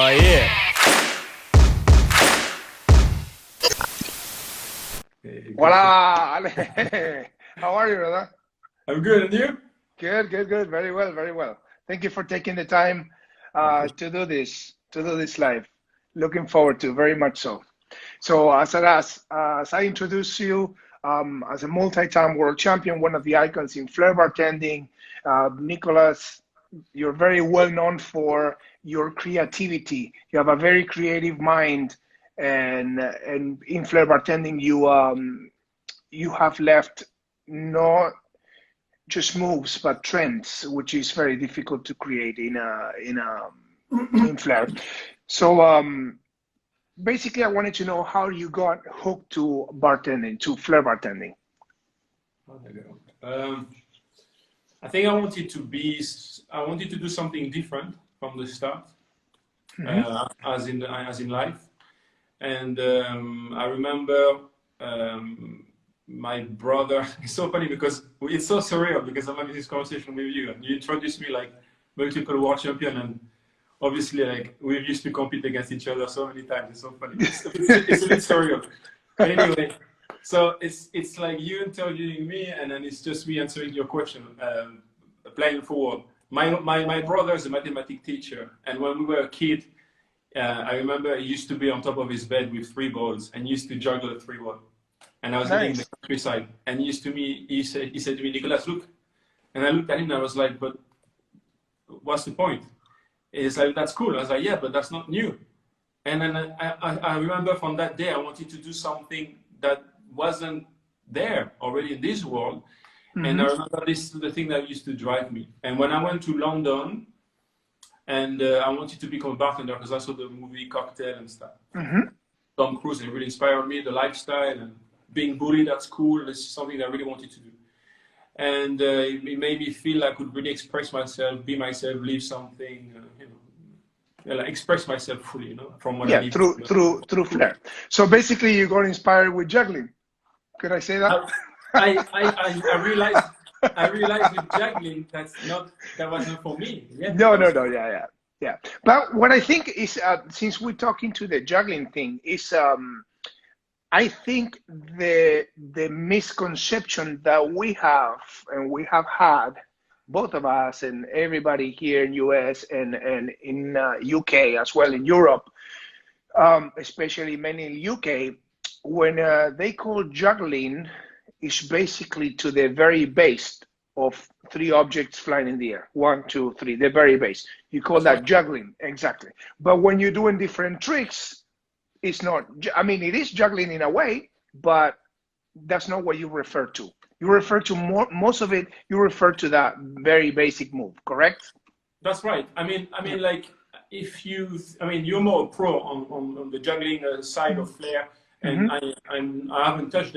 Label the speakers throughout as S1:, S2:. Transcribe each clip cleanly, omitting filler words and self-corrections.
S1: Oh, yeah.
S2: Voila! Ale. How are you, brother?
S3: I'm good, and you?
S2: Good, good, good. Very well, very well. Thank you for taking the time to do this live. Looking forward to very much so. So as I introduce you as a multi-time world champion, one of the icons in Flair bartending, Nicolas, you're very well known for your creativity. You have a very creative mind, and in Flair bartending, you have left not just moves but trends, which is very difficult to create in Flair. So basically, I wanted to know how you got hooked to bartending, to Flair bartending.
S3: I think I wanted to do something different from the start, as in life. And I remember my brother. It's so funny because it's so surreal because I'm having this conversation with you, and you introduced me like multiple world champion, and obviously like we used to compete against each other so many times. It's so funny. It's a bit surreal. But anyway, so it's like you interviewing me, and then it's just me answering your question, playing forward. My brother is a mathematics teacher, and when we were a kid, I remember he used to be on top of his bed with 3 balls and used to juggle the 3 balls. And I was living in the countryside, and he said to me, Nicolas, look. And I looked at him and I was like, but what's the point? He's like, that's cool. I was like, yeah, but that's not new. And then I remember from that day, I wanted to do something that wasn't there already in this world. And I remember this is the thing that used to drive me. And when I went to London, and I wanted to become a bartender because I saw the movie Cocktail and stuff. Tom Cruise, it really inspired me, the lifestyle, and being bullied at school. This is something that I really wanted to do. And it made me feel I could really express myself, be myself, live something, like express myself fully, from what I need
S2: through Flair. So basically, you got inspired with juggling. Could I say that?
S3: I realized with juggling that wasn't for me. Yeah,
S2: No, yeah. But what I think is, since we're talking to the juggling thing, is I think the misconception that we have, and we have had, both of us and everybody here in US and in UK as well, in Europe, especially many in UK, when they call juggling, is basically to the very base of 3 objects flying in the air. 1, 2, 3, the very base. You call that juggling, exactly. But when you're doing different tricks, it's not, I mean, it is juggling in a way, but that's not what you refer to. You refer to most of it, you refer to that very basic move, correct?
S3: That's right. I mean, like, you're more pro on the juggling side of Flair, and I haven't touched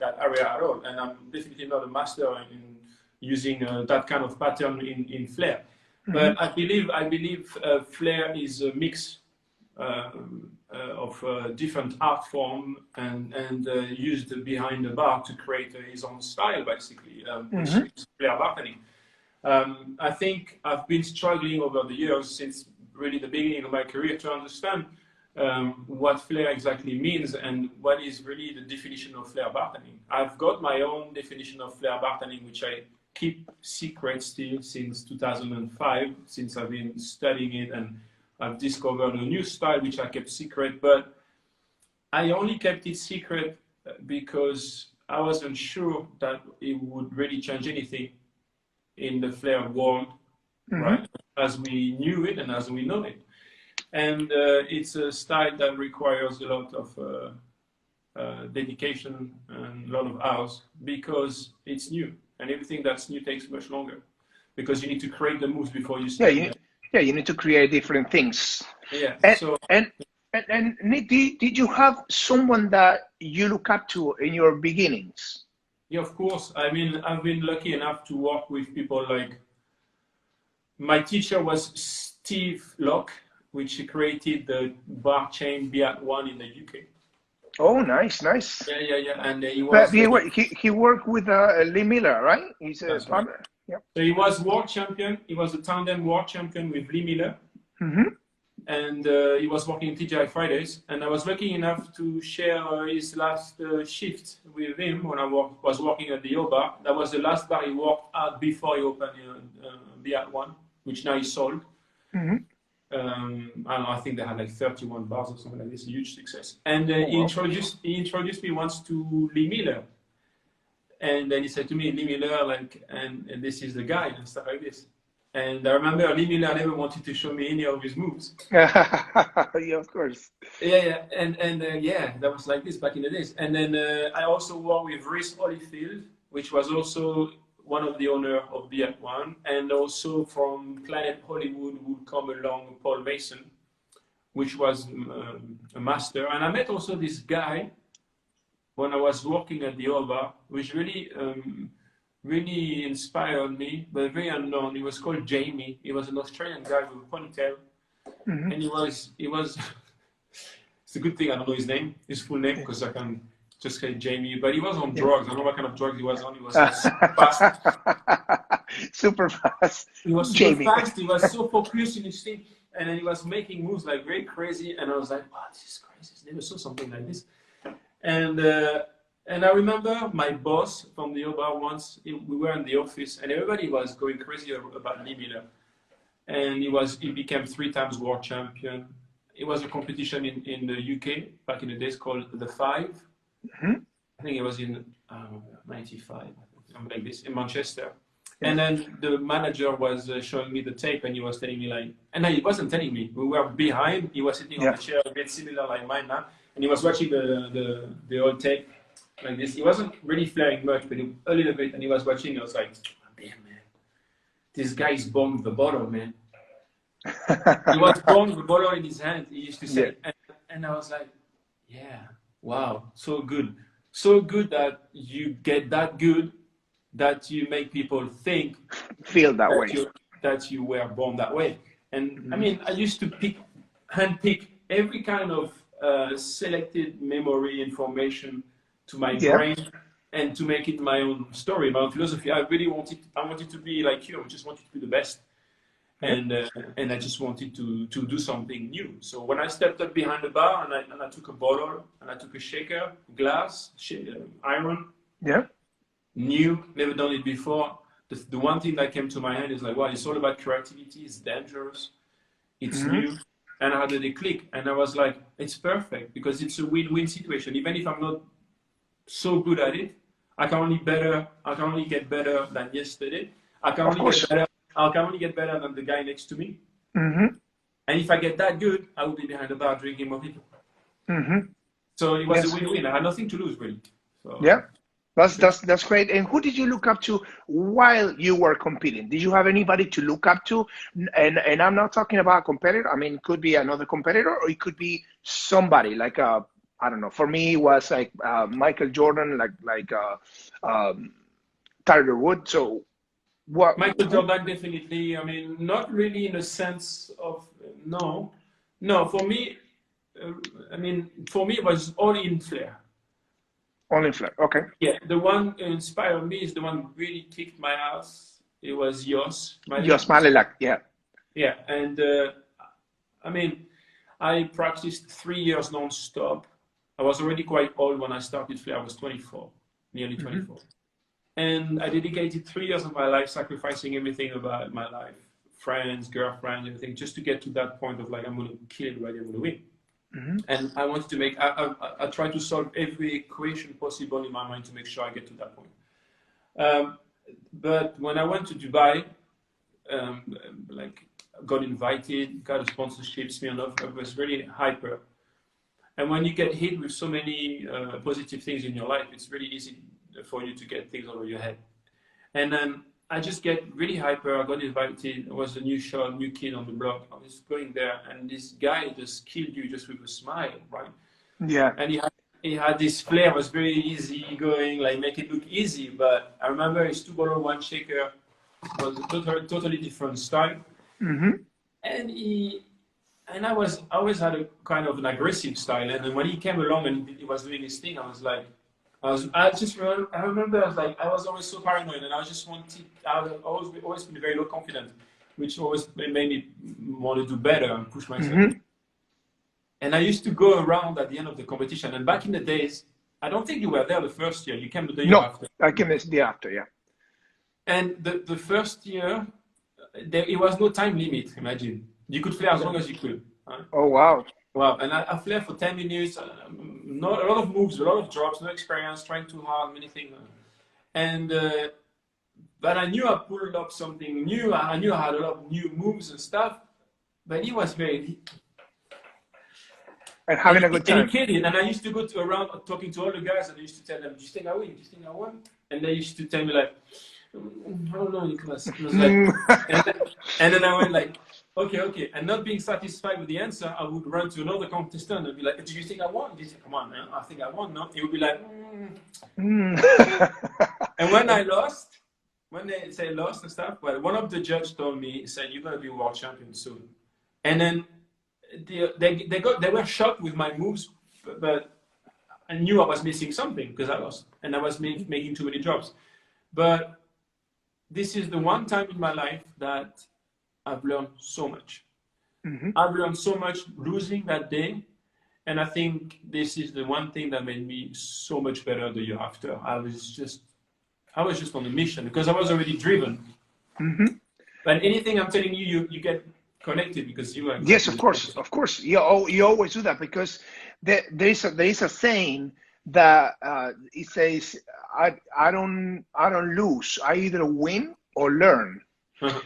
S3: that area at all, and I'm definitely not a master in using that kind of pattern in Flair. But I believe Flair is a mix of different art form and used behind the bar to create his own style, basically, which is Flair bartending. I think I've been struggling over the years, since really the beginning of my career, to understand what Flair exactly means and what is really the definition of Flair bartending. I've got my own definition of Flair bartending, which I keep secret still since 2005, since I've been studying it, and I've discovered a new style which I kept secret. But I only kept it secret because I wasn't sure that it would really change anything in the Flair world, right? As we knew it and as we know it. And it's a style that requires a lot of dedication and a lot of hours, because it's new, and everything that's new takes much longer, because you need to create the moves before you start.
S2: You need to create different things.
S3: Yeah.
S2: And Nick, did you have someone that you look up to in your beginnings?
S3: Yeah, of course. I mean, I've been lucky enough to work with people like, my teacher was Steve Locke, which created the bar chain Be@One in the UK.
S2: Oh, nice.
S3: Yeah. And he
S2: But
S3: was.
S2: he worked with Lee Miller, right? He's a partner. Right. Yeah.
S3: So he was world champion. He was a tandem world champion with Lee Miller. and he was working in TGI Fridays, and I was lucky enough to share his last shift with him when I was working at the O Bar. That was the last bar he worked at before he opened the at one, which now he sold.
S2: Mm-hmm.
S3: I don't know, I think they had like 31 bars or something like this, a huge success. And he introduced me once to Lee Miller. And then he said to me, Lee Miller, like, and this is the guy, and stuff like this. And I remember Lee Miller never wanted to show me any of his moves.
S2: Yeah, of course.
S3: Yeah, and yeah, that was like this back in the days. And then I also worked with Rhys Holyfield, which was also one of the owner of the At One, and also from Planet Hollywood would come along Paul Mason, which was a master. And I met also this guy when I was working at the OVA, which really really inspired me, but very unknown. He was called Jamie. He was an Australian guy with a ponytail, and he was. It's a good thing I don't know his full name, because I can just say Jamie. But he was on drugs. I don't know what kind of drugs he was on. He was fast.
S2: Super fast.
S3: He was super fast. He was so focused in his thing, and then he was making moves like very crazy. And I was like, wow, this is crazy. I never saw something like this. And I remember my boss from the OBA once, we were in the office and everybody was going crazy about Lee Miller. And he became 3 times world champion. It was a competition in the UK back in the days called The Five. I think it was in 95, something like this, in Manchester. And then the manager was showing me the tape, and he was telling me like, and he wasn't telling me, we were behind, he was sitting on the chair a bit similar like mine now, and he was watching the old tape like this. He wasn't really flaring much, but a little bit, and he was watching. I was like, oh, damn, man, this guy is born with the bottle, man. He was born with the bottle in his hand, he used to say. And I was like, yeah, wow, so good. So good that you get that good, that you make people
S2: feel that way,
S3: that you were born that way. And I mean, I used to handpick every kind of selected memory information to my brain and to make it my own story, my own philosophy. I wanted to be like you. I just wanted to be the best, and I just wanted to do something new. So when I stepped up behind the bar and I took a bottle and I took a shaker, glass, iron, new, never done it before. The one thing that came to my head is like, wow, it's all about creativity. It's dangerous. It's new. And how did it click? And I was like, it's perfect, because it's a win-win situation. Even if I'm not so good at it, I can only get better than yesterday. I can only get better than the guy next to me. And if I get that good, I will be behind the bar drinking more people. So it was a win-win. I had nothing to lose, really. So,
S2: that's great. And who did you look up to while you were competing? Did you have anybody to look up to? And I'm not talking about a competitor. I mean, it could be another competitor, or it could be somebody like I don't know. For me, it was like Michael Jordan, like Tiger Woods. So what?
S3: Michael Jordan, definitely. I mean, not really in a sense of no. For me, it was all in Flair.
S2: Only Flair, okay.
S3: Yeah, the one who inspired me is the one who really kicked my ass. It was Jos
S2: Malelak, yeah.
S3: Yeah, and I mean, I practiced 3 years non-stop. I was already quite old when I started Flair. I was 24, nearly 24. And I dedicated 3 years of my life sacrificing everything about my life, friends, girlfriend, everything, just to get to that point of like, I'm going to kill everybody, I'm going to win. And I wanted to I tried to solve every equation possible in my mind to make sure I get to that point. But when I went to Dubai, got invited, got a sponsorship, Smirnoff, I was really hyper. And when you get hit with so many positive things in your life, it's really easy for you to get things over your head. And then I just get really hyper. I got invited. I was a new kid on the block. I was going there, and this guy just killed you just with a smile, right?
S2: Yeah.
S3: And he had this flair. It was very easy going, like make it look easy. But I remember his 2-bottle 1 shaker was a totally different style. And I always had a kind of an aggressive style. And then when he came along and he was doing his thing, I was like, I remember I was always so paranoid, and I always been very low confident. which always made me want to do better and push myself. And I used to go around at the end of the competition. And back in the days, I don't think you were there the first year. You came the year after.
S2: I came the year after, yeah.
S3: And the first year, it was no time limit, imagine. You could flare as long as you could. Right?
S2: Oh, wow.
S3: Wow. And I flared for 10 minutes, not a lot of moves, a lot of drops, no experience, trying too hard, many things. And, but I knew I pulled up something new. I knew I had a lot of new moves and stuff. But he was very...
S2: And having a good time.
S3: And I used to go around talking to all the guys, and I used to tell them, do you think I win? Do you think I won? And they used to tell me like, I don't know, Nicolas. And then I went like, okay. And not being satisfied with the answer, I would run to another contestant and be like, do you think I won? He said, come on, man, I think I won. No, he would be like, And when I lost, when they say lost and stuff, well, one of the judges told me, he said, you're going to be world champion soon. And then they were shocked with my moves, but I knew I was missing something because I lost and I was making too many drops. But this is the one time in my life that I've learned so much. I've learned so much losing that day, and I think this is the one thing that made me so much better the year after. I was just on a mission because I was already driven. But anything I'm telling you, you get connected because you are.
S2: Yes, of course. You always do that because there is a saying that it says, I don't lose. I either win or learn.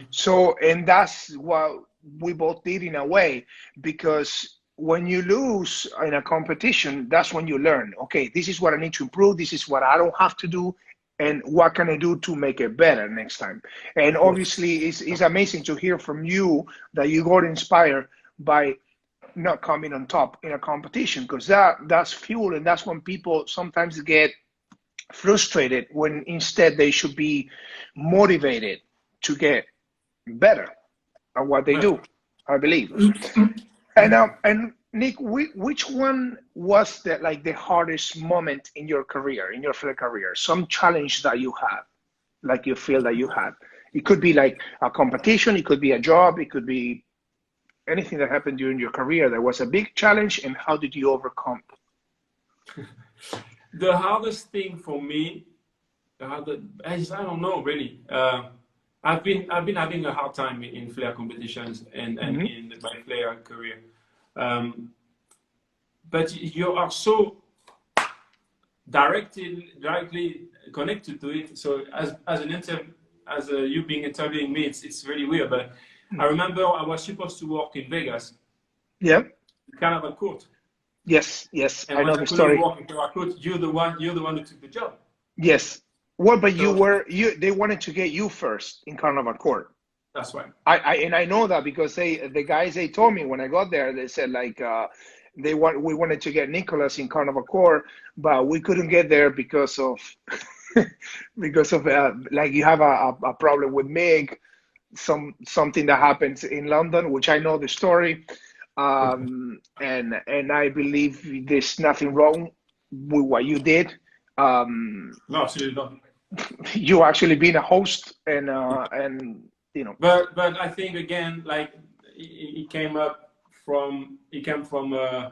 S2: So, and that's what we both did in a way, because when you lose in a competition, that's when you learn. Okay, this is what I need to improve. This is what I don't have to do. And what can I do to make it better next time? And obviously, it's amazing to hear from you that you got inspired by not coming on top in a competition, because that's fuel, and that's when people sometimes get frustrated when instead they should be motivated to get better at what they do, I believe. And Nick, which one was the hardest moment in your career, in your flare career? Some challenge that you had, like you feel that you had. It could be like a competition, it could be a job, it could be anything that happened during your career that was a big challenge, and how did you overcome?
S3: The hardest thing for me, I don't know really. I've been having a hard time in flare competitions and in my flare career. But you are so directly connected to it. So as you being interviewing me, it's really weird. But I remember I was supposed to work in Vegas.
S2: Yeah.
S3: Carnival Court.
S2: Yes.
S3: And
S2: I know the story. Work in Carnival Court,
S3: you're the one who took the job.
S2: Yes. Well, but they wanted to get you first in Carnival Court.
S3: That's right.
S2: I know that because the guys told me when I got there, they said like we wanted to get Nicolas in Carnival Court, but we couldn't get there because of like you have a problem with Mig, something that happens in London, which I know the story, and I believe there's nothing wrong with what you did.
S3: No, absolutely not.
S2: You actually being a host and you know.
S3: But I think again, like it came from a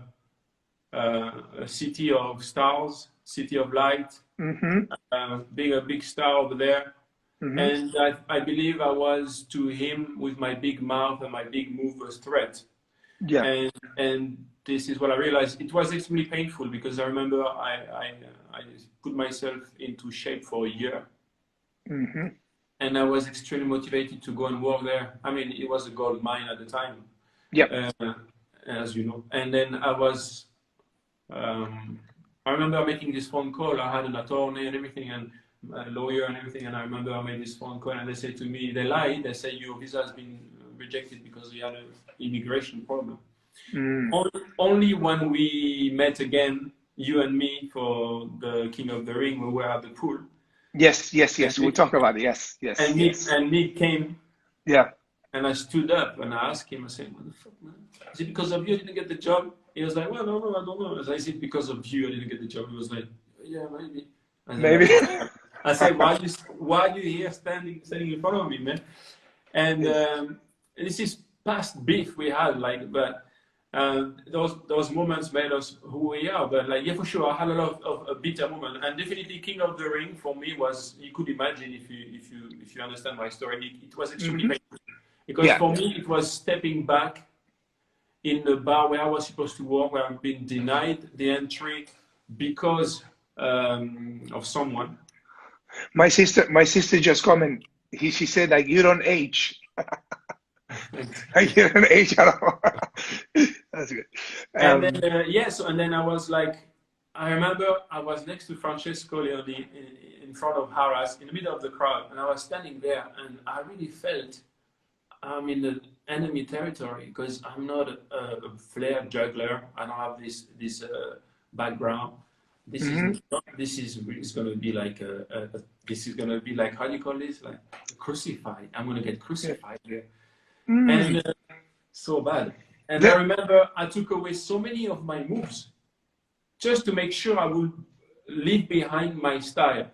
S3: city of stars, city of light, being a big star over there. And I believe I was to him with my big mouth and my big move a threat. Yeah. And this is what I realized. It was extremely painful because I remember I put myself into shape for a year. And I was extremely motivated to go and work there. I mean, it was a gold mine at the time. Yeah. As you know. And then I remember making this phone call. I had an attorney and everything, and a lawyer and everything. And I remember I made this phone call, and they said to me, they lied. They said your visa has been rejected because you had an immigration problem. Only when we met again, you and me, for the King of the Ring, we were at the pool.
S2: Yes. We'll talk about it. Yes.
S3: And Nick came.
S2: Yeah.
S3: And I stood up and I asked him, I said, what the fuck, man? Is it because of you I didn't get the job? He was like, well, no, I don't know. I said, is it because of you I didn't get the job? He was like, yeah, maybe.
S2: Maybe.
S3: I said, why are you here standing in front of me, man? And this is past beef we had, like, but those moments made us who we are. But like, yeah, for sure, I had a lot of a bitter moment, and definitely King of the Ring for me was, you could imagine if you understand my story, it was extremely painful, because for me it was stepping back in the bar where I was supposed to work, where I've been denied the entry because of someone.
S2: My sister just commented. She said like, you don't age. Like, you don't age at all. That's good.
S3: And then and then I was like, I remember I was next to Francesco Leoni in front of Harras in the middle of the crowd, and I was standing there, and I really felt I'm in the enemy territory, because I'm not a Flair juggler. I don't have this background. This is going to be like how do you call this, like crucified. I'm going to get crucified here, and so bad. And I remember I took away so many of my moves just to make sure I would leave behind my style,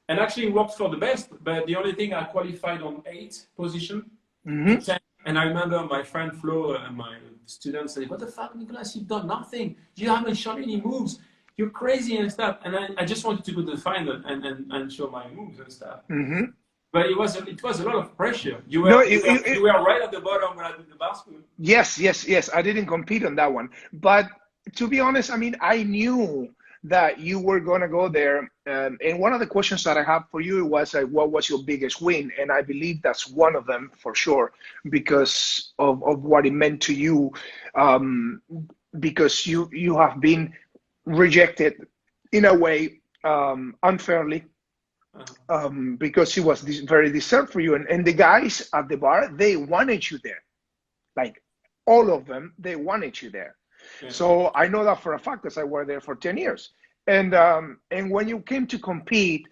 S3: and actually worked for the best. But the only thing, I qualified on 8th position. And I remember my friend Flo and my students say, "What the fuck, Nicolas? You've done nothing. You haven't shown any moves. You're crazy and stuff." And I just wanted to go to the final and show my moves and stuff. But it was a lot of pressure. You were right at the bottom when I did the basket.
S2: Yes. I didn't compete on that one, but to be honest, I mean, I knew that you were gonna go there. And one of the questions that I have for you was, what was your biggest win? And I believe that's one of them for sure, because of what it meant to you, because you have been rejected in a way, unfairly, because it was very deserved for you. And the guys at the bar, they wanted you there. Like, all of them, they wanted you there. So I know that for a fact, because I were there for 10 years. And when you came to compete,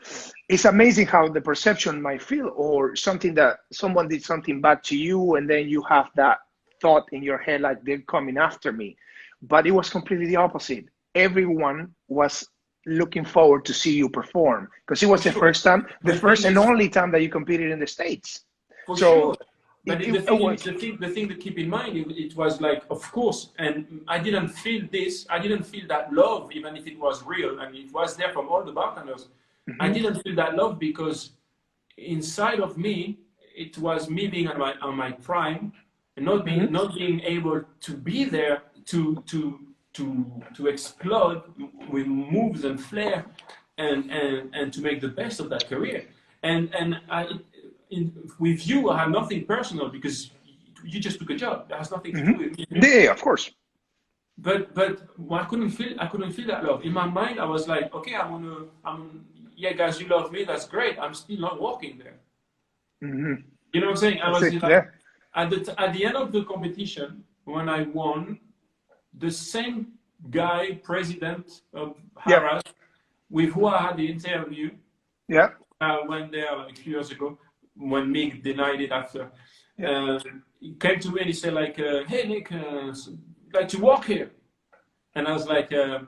S2: it's amazing how the perception might feel, or something that someone did something bad to you, and then you have that thought in your head, like, they're coming after me. But it was completely the opposite. Everyone was looking forward to see you perform, because it was the first time, the first and only time that you competed in the States.
S3: For sure. But the thing to keep in mind, it was like, of course, and I didn't feel this. I didn't feel that love, even if it was real, and it was there from all the bartenders. I didn't feel that love because inside of me, it was me being on my prime, and not being able to be there to explode with moves and flair, and to make the best of that career. With you, I have nothing personal, because you just took a job. It has nothing to do with me.
S2: Yeah, of course.
S3: But I couldn't feel that love. In my mind, I was like, okay, yeah, guys, you love me, that's great. I'm still not walking there. You know what I'm saying? I was at the end of the competition, when I won, the same guy, president of Harras, with who I had the interview, went there like a few years ago, when Mig denied it after. He came to me and he said, like, "Hey Nick, like to walk here." And I was like, "Yeah,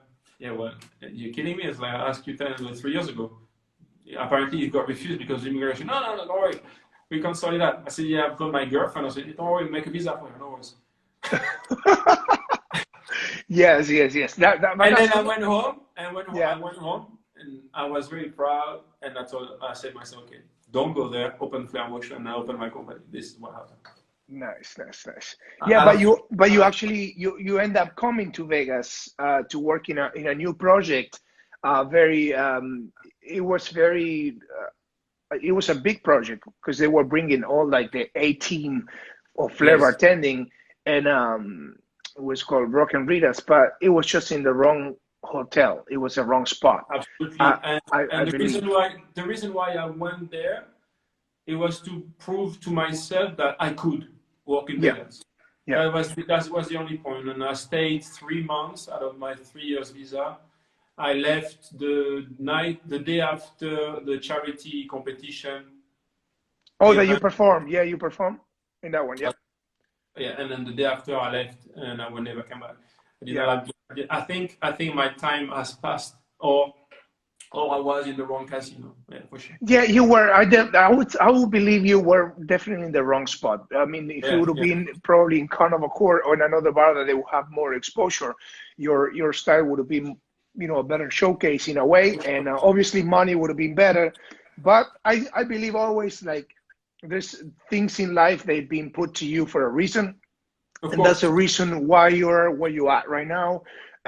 S3: well, you're kidding me?" It's like, I asked you 3 years ago. Apparently you got refused because of immigration. No, don't worry, we can sort it out. I said, "Yeah, I've got my girlfriend." I said, "Don't worry, make a visa for her, no worries."
S2: Yes.
S3: And then I went home, and I was very proud, and I said to myself, okay, don't go there, open Flair Motion, and I open my company. This is what happened.
S2: Nice. Yeah, but you actually you end up coming to Vegas to work in a new project. It was a big project, because they were bringing all like the A team of Flair Bartending, and it was called Rock and Ritas, but it was just in the wrong hotel. It was a wrong spot.
S3: Absolutely. The reason why I went there, it was to prove to myself that I could work in Vegas. That was the only point. And I stayed 3 months out of my 3 years visa. I left the day after the charity competition.
S2: Oh, that you performed. Yeah, you performed in that one. Yeah.
S3: Yeah, and then the day after I left, and I will never come back. I think my time has passed, or or I was in the wrong casino. Yeah, for sure.
S2: Yeah, you were. I would believe you were definitely in the wrong spot. I mean, if you
S3: Yeah,
S2: would have
S3: yeah.
S2: been probably in Carnival Court or in another bar that they would have more exposure, your style would have been, a better showcase in a way, and obviously money would have been better. But I believe always, like, there's things in life they've been put to you for a reason,
S3: Of
S2: and that's the
S3: course.
S2: reason why you're where you are right now.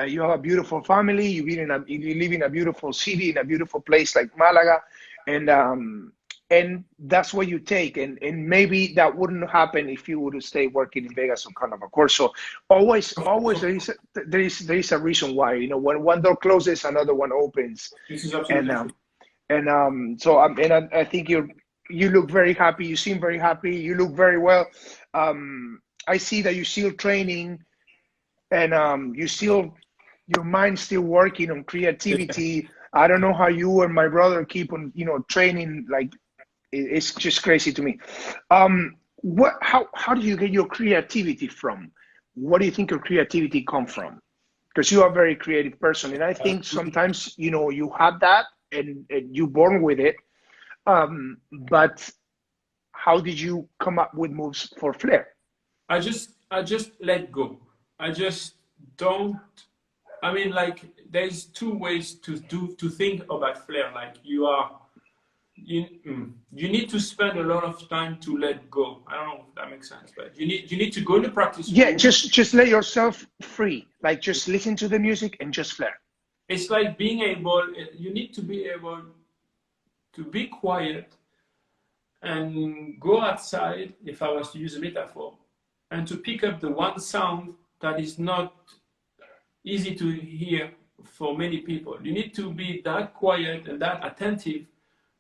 S2: You have a beautiful family. You live in a beautiful city, in a beautiful place like Malaga, and that's what you take. And maybe that wouldn't happen if you would stay working in Vegas on Carnival Course. So always there is a reason why. When one door closes, another one opens,
S3: This is
S2: and
S3: absolutely true.
S2: I think you look very happy. You seem very happy. You look very well. I see that you're still training, and your mind's still working on creativity. I don't know how you and my brother keep on, training. Like, it's just crazy to me. How do you get your creativity from? What do you think your creativity come from? Because you are a very creative person, and I think sometimes, you have that, and you're born with it. But how did you come up with moves for Flair?
S3: I just let go. I just don't. I mean, like, there's two ways to think about Flair. Like, you need to spend a lot of time to let go. I don't know if that makes sense, but you need to go in the practice
S2: Yeah,
S3: room.
S2: just let yourself free. Like, just listen to the music and just Flair.
S3: It's like being able. You need to be able to be quiet and go outside, if I was to use a metaphor, and to pick up the one sound that is not easy to hear for many people. You need to be that quiet and that attentive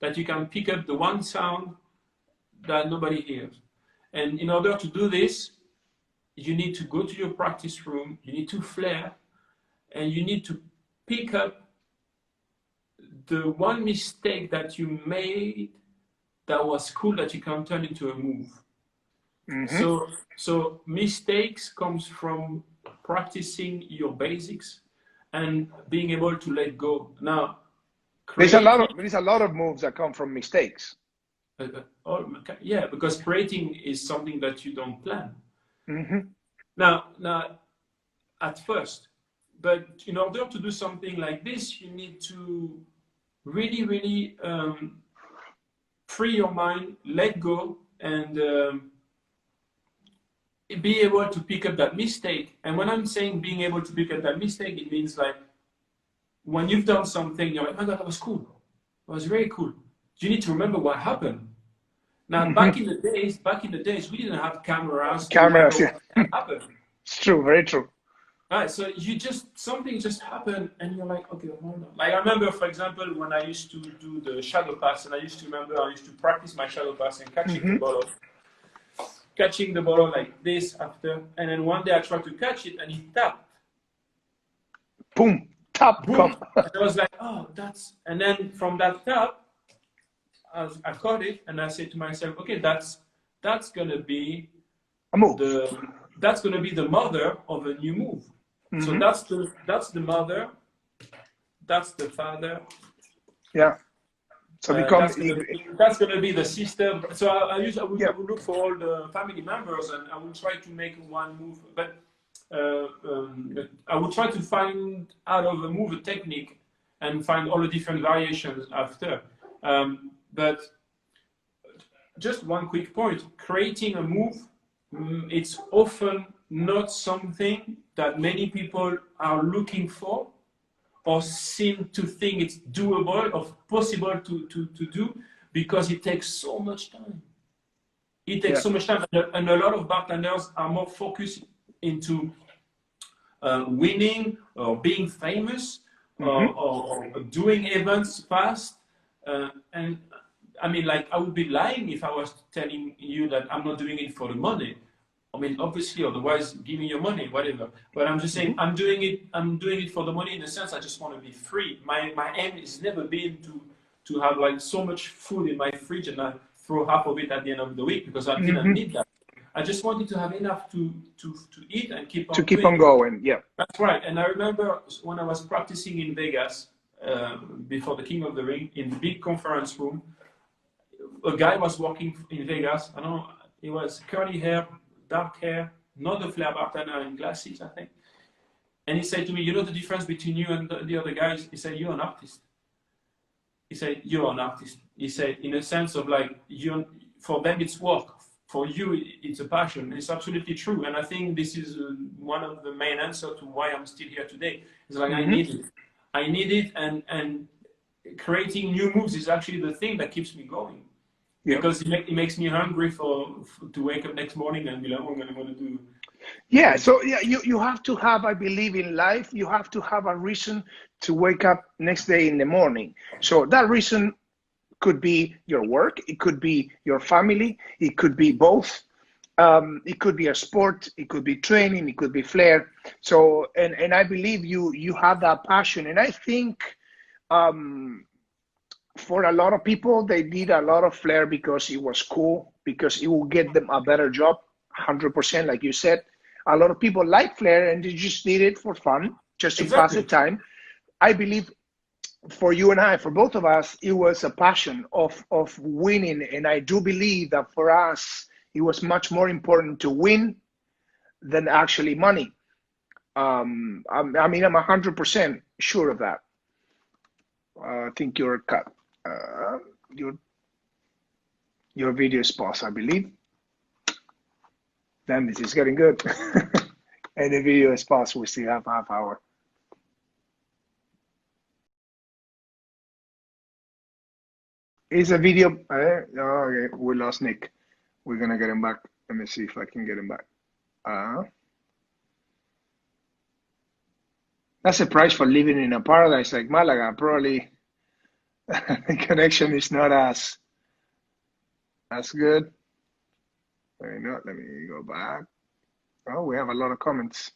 S3: that you can pick up the one sound that nobody hears. And in order to do this, you need to go to your practice room, you need to Flair, and you need to pick up the one mistake that you made that was cool, that you can turn into a move.
S2: Mm-hmm.
S3: So mistakes comes from practicing your basics and being able to let go. Now, creating,
S2: There's a lot of moves that come from mistakes.
S3: yeah, because creating is something that you don't plan.
S2: Mm-hmm.
S3: Now, at first, but in order to do something like this, you need to really, really free your mind, let go, and be able to pick up that mistake. And when I'm saying being able to pick up that mistake, it means like when you've done something, you're like, oh my God, that was cool. That was very cool. You need to remember what happened. Now,
S2: Mm-hmm.
S3: back in the days, we didn't have cameras to
S2: Cameras,
S3: record
S2: yeah.
S3: what happened.
S2: It's true, very true.
S3: All right, so something just happened, and you're like, okay, hold on. Like, I remember, for example, when I used to do the shadow pass, and I used to practice my shadow pass and catching
S2: Mm-hmm.
S3: the bottle like this after, and then one day I tried to catch it, and it tapped.
S2: Boom, tap,
S3: Boom!
S2: come.
S3: And I was like, oh, and then from that tap, I caught it, and I said to myself, okay, that's gonna be
S2: A move.
S3: that's gonna be the mother of a new move.
S2: Mm-hmm.
S3: So that's the mother, that's the father.
S2: Yeah. So
S3: That's gonna be the sister. So I would look for all the family members, and I would try to make one move. But I would try to find out of a move a technique and find all the different variations after. But just one quick point: creating a move, it's often not something that many people are looking for or seem to think it's doable or possible to do, because it takes so much time. It takes so much time, and a lot of bartenders are more focused into winning or being famous, or doing events fast. And I mean, like, I would be lying if I was telling you that I'm not doing it for the money. I mean, obviously, otherwise, give me your money, whatever. But I'm just saying, I'm doing it for the money, in the sense I just want to be free. My aim has never been to have like so much food in my fridge and I throw half of it at the end of the week, because I didn't need that. I just wanted to have enough to eat and keep on
S2: going. Yeah.
S3: That's right. And I remember when I was practicing in Vegas, before the King of the Ring in the big conference room. A guy was walking in Vegas. I don't know. He was curly hair, dark hair, not a Flair bartender in glasses, I think. And he said to me, "You know the difference between you and the other guys?" He said, "You're an artist." He said, "You're an artist." He said, in a sense of like, for them it's work. For you, it's a passion. It's absolutely true. And I think this is one of the main answers to why I'm still here today. It's like, I need it. I need it. And creating new moves is actually the thing that keeps me going. Yeah. Because it makes me hungry to wake up next morning and be like, what am I going to do?
S2: Yeah, so yeah, you have to have, I believe in life, you have to have a reason to wake up next day in the morning. So that reason could be your work, it could be your family, it could be both. It could be a sport, it could be training, it could be Flair. So, and I believe you have that passion. And I think for a lot of people, they did a lot of Flair because it was cool, because it will get them a better job, 100%, like you said. A lot of people like Flair and they just did it for fun, just to pass the time. I believe for you and I, for both of us, it was a passion of winning. And I do believe that for us, it was much more important to win than actually money. I mean, I'm 100% sure of that. I think your video is paused, I believe. Damn, this is getting good. And the video is paused. We still have half hour. Is a video? Okay, we lost Nick. We're gonna get him back. Let me see if I can get him back. That's a price for living in a paradise like Malaga. Probably the connection is not as good. Let me go back. Oh, we have a lot of comments.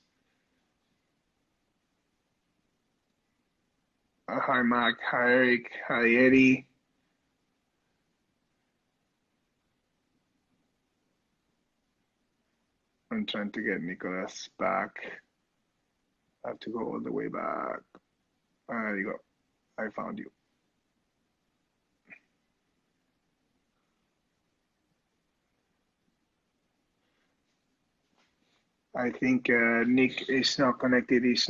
S2: Hi, Mark. Hi, Eric. Hi, Eddie. I'm trying to get Nicolas back. I have to go all the way back. There you go. I found you. I think Nick is not connected. He's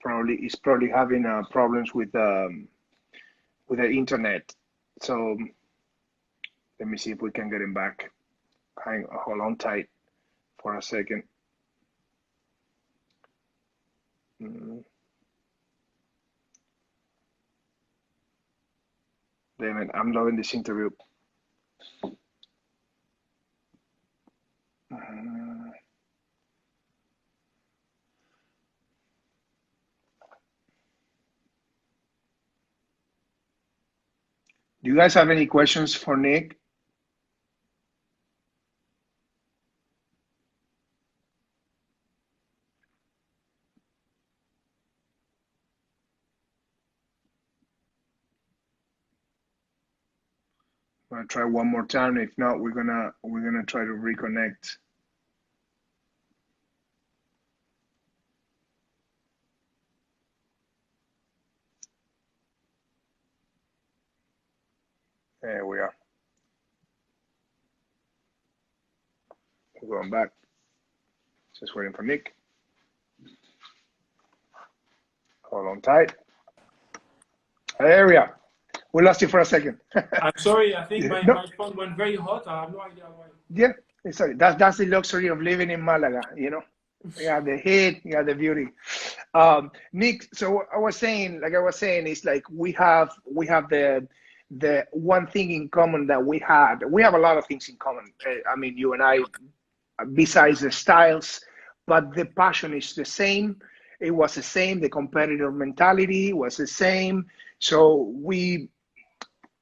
S2: probably having problems with the internet. So let me see if we can get him back. Hold on tight for a second. Damn it, I'm loving this interview. Do you guys have any questions for Nick? I'm gonna try one more time. If not, we're gonna try to reconnect. There we are. We're going back. Just waiting for Nick. Hold on tight. There we are. We lost you for a second.
S3: I'm sorry. I think my phone went very hot. I have no idea why.
S2: Yeah, sorry. That's the luxury of living in Malaga. You know, you have the heat, you have the beauty. Nick, so I was saying, it's like we have the one thing in common that we had. We have a lot of things in common. I mean, you and I, besides the styles, but the passion is the same. It was the same. The competitive mentality was the same. So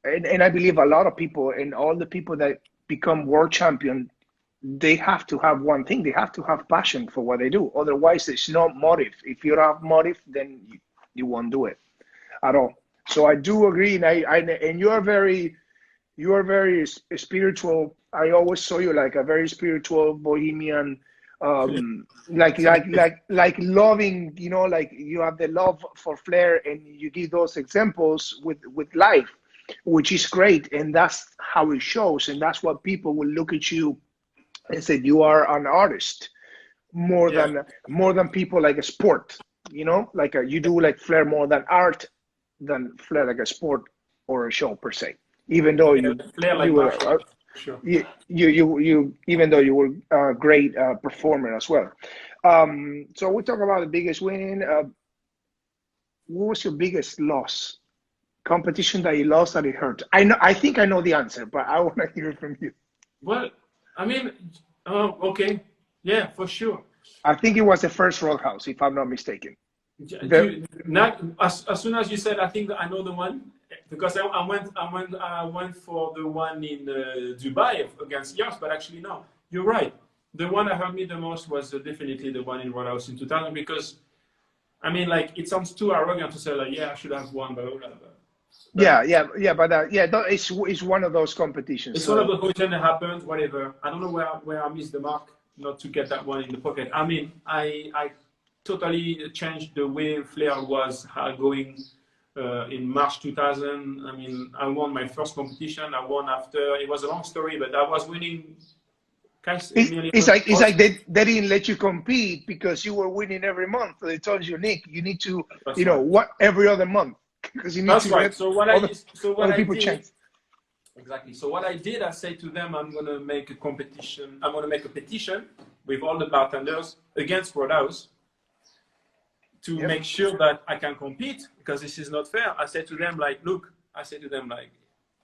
S2: and I believe a lot of people, and all the people that become world champion, they have to have one thing. They have to have passion for what they do. Otherwise, there's no motive. If you don't have motive, then you won't do it at all. So I do agree, and you are very spiritual. I always saw you like a very spiritual bohemian Like loving, you know, like you have the love for Flair, and you give those examples with life, which is great, and that's how it shows, and that's what people will look at you and say you are an artist more
S3: Yeah.
S2: than people like a sport, you know, like you do like Flair more than art than Flair like a sport or a show per se, even though
S3: Yeah, Flair like
S2: you were
S3: martial arts, for sure.
S2: you even though you were a great performer as well. So we talk about the biggest win. What was your biggest loss? Competition that you lost that it hurt? I think I know the answer, but I want to hear it from you.
S3: Well, I mean, okay, yeah, for sure.
S2: I think it was the first Roadhouse, if I'm not mistaken.
S3: As soon as you said, I think I know the one, because I went for the one in Dubai against Yas, but actually no, you're right. The one that hurt me the most was definitely the one in Roadhouse in 2000, because I mean, like, it sounds too arrogant to say like, yeah, I should have won, but
S2: it's one of those competitions.
S3: It's one of those competitions that happens, whatever. I don't know where I missed the mark not to get that one in the pocket. I mean, I totally changed the way Flair was going in March 2000. I mean, I won my first competition. I won after, it was a long story, but I was winning.
S2: It's like they didn't let you compete because you were winning every month. So they told you, Nick, you need to, what every other month, because you need
S3: That's
S2: to
S3: right. So what I did,
S2: chance.
S3: Exactly. So what I did, I said to them, I'm going to make a competition. I'm going to make a petition with all the bartenders against Roadhouse to make sure that I can compete, because this is not fair. I said to them, like, look,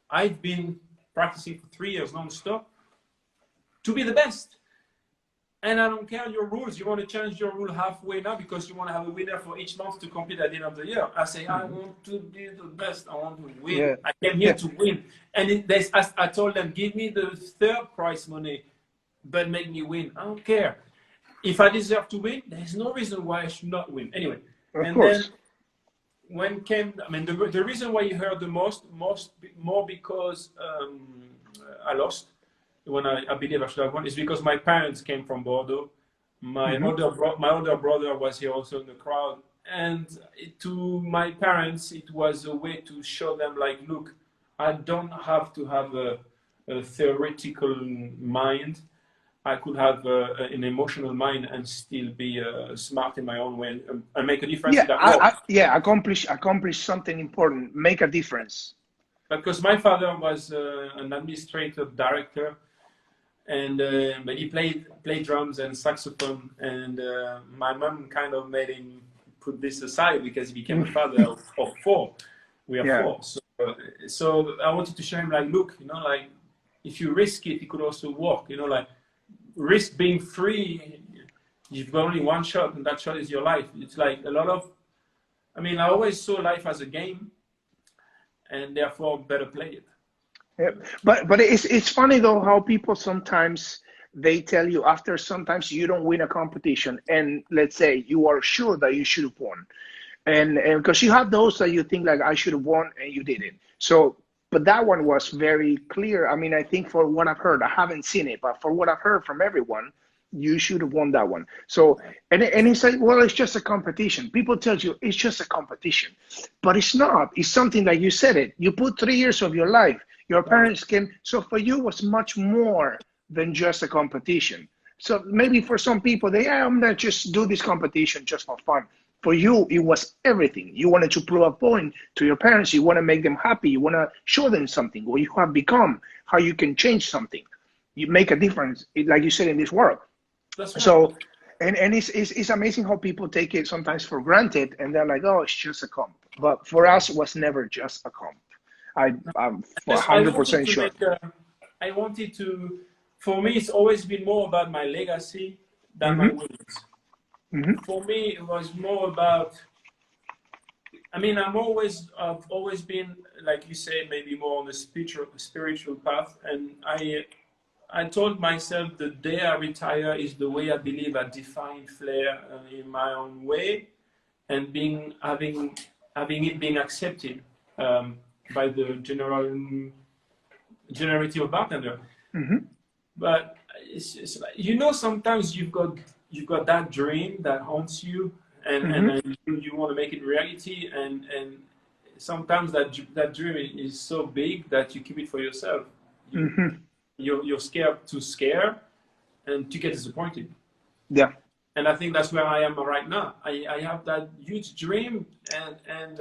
S3: I've been practicing for 3 years non-stop to be the best. And I don't care your rules. You want to change your rule halfway now because you want to have a winner for each month to compete at the end of the year. I say, I want to be the best. I want to win.
S2: Yeah.
S3: I came here to win. And I told them, give me the third prize money, but make me win. I don't care. If I deserve to win, there's no reason why I should not win. Anyway.
S2: Of course.
S3: Then the reason why you heard the more because I lost. When I believe I should have won, is because my parents came from Bordeaux. My older brother was here also in the crowd, and to my parents, it was a way to show them, like, look, I don't have to have a theoretical mind. I could have an emotional mind and still be smart in my own way and make a difference.
S2: Accomplish something important, make a difference.
S3: Because my father was an administrative director. And but he played drums and saxophone, and my mom kind of made him put this aside because he became a father of 4. We are 4, so I wanted to show him, like, look, like, if you risk it, it could also work. Like, risk being free. You've got only one shot, and that shot is your life. It's like a lot of, I always saw life as a game, and therefore better play it.
S2: Yeah, but it's funny though how people sometimes they tell you after sometimes you don't win a competition, and let's say you are sure that you should have won, and because you have those that you think like I should have won and you didn't. So, but that one was very clear. I think for what I've heard, I haven't seen it, but for what I've heard from everyone, you should have won that one. So, and it's like, well, it's just a competition. People tell you it's just a competition, but it's not. It's something like you said it. You put 3 years of your life. Your parents came, so for you it was much more than just a competition. So maybe for some people, I'm gonna just do this competition just for fun. For you, it was everything. You wanted to prove a point to your parents. You want to make them happy. You want to show them something, what you have become, how you can change something. You make a difference, like you said, in this world.
S3: That's right.
S2: So, and it's amazing how people take it sometimes for granted, and they're like, oh, it's just a comp. But for us, it was never just a comp. I'm 100% sure.
S3: I wanted to, for me, it's always been more about my legacy than my wins. For me, it was more about, I've always been, like you say, maybe more on the spiritual path. And I told myself the day I retire is the way I believe I define Flair in my own way, and having it being accepted. By the generality of bartender. But it's like, you know, sometimes you've got that dream that haunts you, and you want to make it reality, and sometimes that dream is so big that you keep it for yourself. You're scared to scare and to get disappointed.
S2: Yeah.
S3: And I think that's where I am right now. I have that huge dream, and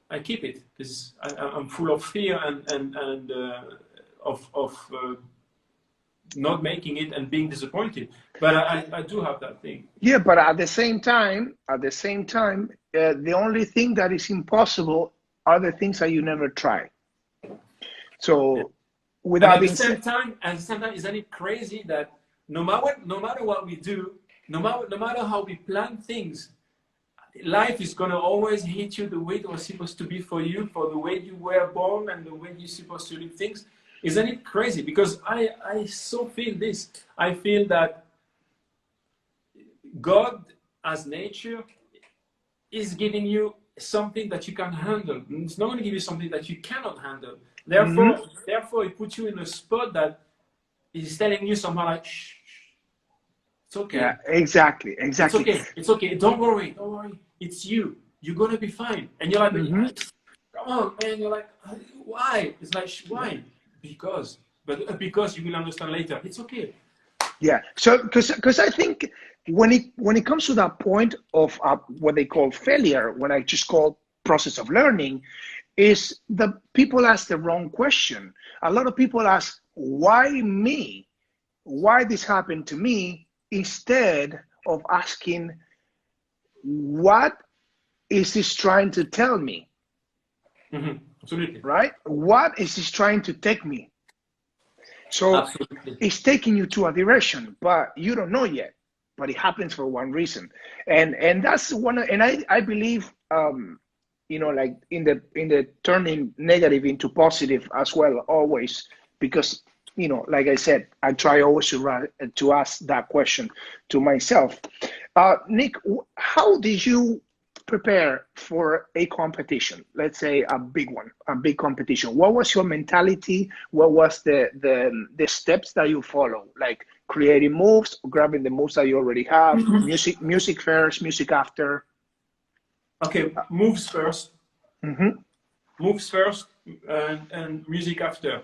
S3: I keep it because I'm full of fear and of not making it and being disappointed. But I do have that thing.
S2: Yeah, but at the same time, the only thing that is impossible are the things that you never try. So, without
S3: at the same time, isn't it crazy that no matter what we do, no matter how we plan things, life is gonna always hit you the way it was supposed to be for you, for the way you were born and the way you're supposed to live things. Isn't it crazy? Because I so feel this. I feel that God, as nature, is giving you something that you can handle. It's not going to give you something that you cannot handle. Therefore, it puts you in a spot that is telling you somehow like, shh, it's okay.
S2: Yeah, exactly.
S3: It's okay. Don't worry. It's you. You're going to be fine. And you're like, come on, man. You're like, why? It's like, why? Because you will understand later. It's okay.
S2: Yeah. So, because I think when it comes to that point of what they call failure, what I just call process of learning, is the people ask the wrong question. A lot of people ask, why me? Why this happened to me? Instead of asking, what is this trying to tell me?
S3: Absolutely.
S2: Right? What is this trying to take me? So
S3: absolutely.
S2: It's taking you to a direction, but you don't know yet. But it happens for one reason, and that's one. And I believe, like in the turning negative into positive as well, always, because like I said, I try always to ask that question to myself. Nick, how did you prepare for a competition? Let's say a big one, a big competition. What was your mentality? What was the steps that you follow? Like creating moves, grabbing the moves that you already have, music first, music after.
S3: Okay, moves first. Moves first, and music after.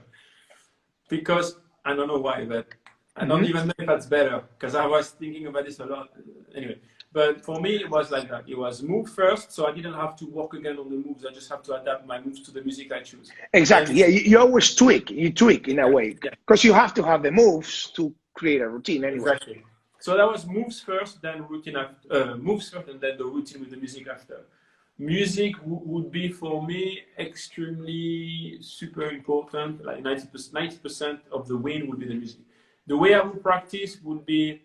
S3: Because I don't know why, but I don't even know if that's better, because I was thinking about this a lot. Anyway, but for me, it was like that. It was move first, so I didn't have to work again on the moves. I just have to adapt my moves to the music I choose.
S2: Exactly. And you always tweak. You tweak in a way, because you have to have the moves to create a routine anyway.
S3: Exactly. So that was moves first, then routine after. Moves first, and then the routine with the music after. Music would be for me extremely super important. Like 90% of the win would be the music. The way I would practice would be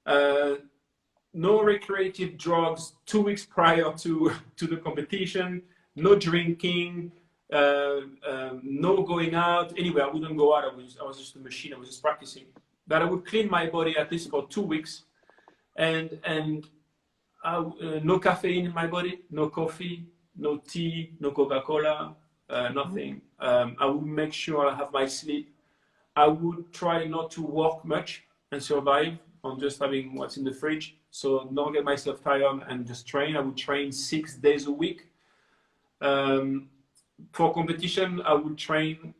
S3: no recreative drugs 2 weeks prior to the competition, no drinking, no going out. Anyway, I wouldn't go out. I was just a machine. I was just practicing. But I would clean my body at least for 2 weeks, and no caffeine in my body, no coffee, no tea, no Coca-Cola, nothing. I would make sure I have my sleep. I would try not to work much and survive on just having what's in the fridge. So not get myself tired and just train. I would train 6 days a week. For competition, I would train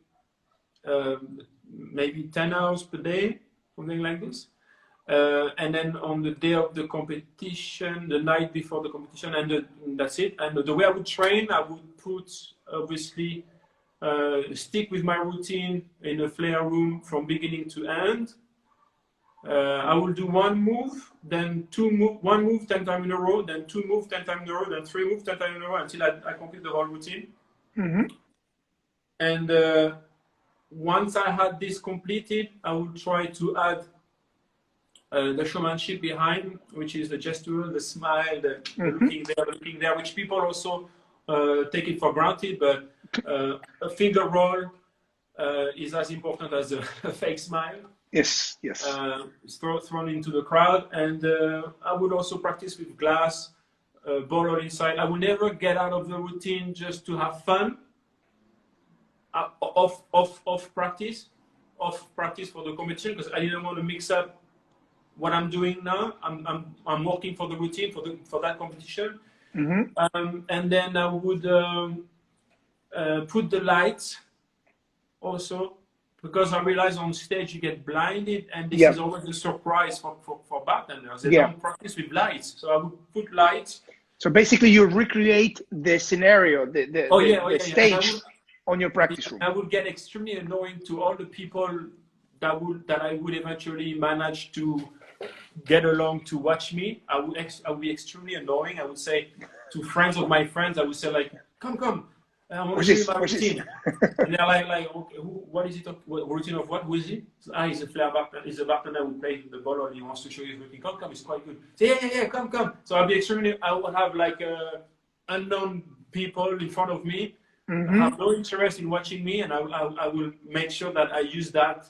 S3: maybe 10 hours per day, something like this. And then on the day of the competition, the night before the competition, and that's it. And the way I would train, I would put, obviously, stick with my routine in a Flair room from beginning to end. I will do one move, then one move 10 times in a row, then 2 moves 10 times in a row, then 3 moves 10 times in a row until I complete the whole routine. And once I had this completed, I would try to add the showmanship behind, which is the gesture, the smile, the looking there, which people also take it for granted, but a finger roll is as important as a fake smile.
S2: Yes.
S3: Thrown into the crowd. And I would also practice with glass, bottle inside. I would never get out of the routine just to have fun off practice. of practice for the competition because I didn't want to mix up what I'm doing now. I'm working for the routine for that competition. And then I would put the lights also, because I realize on stage you get blinded, and this is always a surprise for bartenders. They don't practice with lights, so I would put lights.
S2: So basically, you recreate the scenario, the stage on your practice room.
S3: I would get extremely annoying to all the people that I would eventually manage to get along to watch me. I would be extremely annoying. I would say to friends of my friends, I would say like, come. I want to show you my routine. And they're like, okay, what is it? What routine of what? Who is he? So, he's a Flair bartender. He's a bartender who plays the bottle. He wants to show you his routine. Come, it's quite good. Say, yeah, come. So I'll be extremely. I will have like unknown people in front of me. Have no interest in watching me, and I will make sure that I use that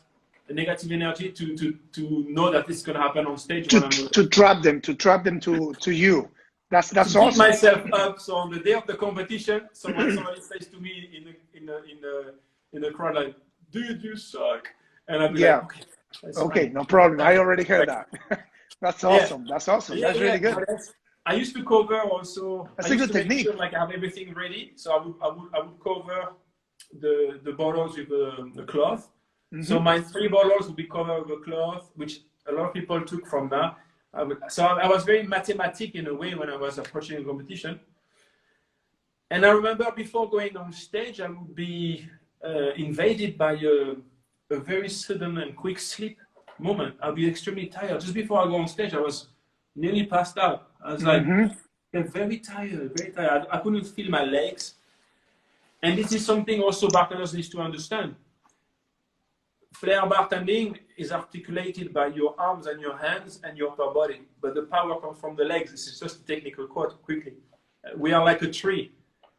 S3: negative energy to know that this is going to happen on stage.
S2: To trap them to you. That's awesome.
S3: Keep myself up. So on the day of the competition, somebody says to me in the crowd like, "Dude, you suck," and I'll be like,
S2: "Okay, no problem. I already heard that." That's awesome. That's awesome. That's really good.
S3: I used to cover also.
S2: That's a good technique.
S3: Sure, like I have everything ready, so I would cover the bottles with a cloth. So my 3 bottles would be covered with a cloth, which a lot of people took from that. So I was very mathematic in a way when I was approaching a competition. And I remember before going on stage, I would be invaded by a very sudden and quick sleep moment. I'll be extremely tired. Just before I go on stage, I was nearly passed out. I was like, very tired, very tired. I couldn't feel my legs. And this is something also bartenders need to understand. Flair bartending is articulated by your arms and your hands and your upper body, but the power comes from the legs. This is just a technical quote quickly. We are like a tree,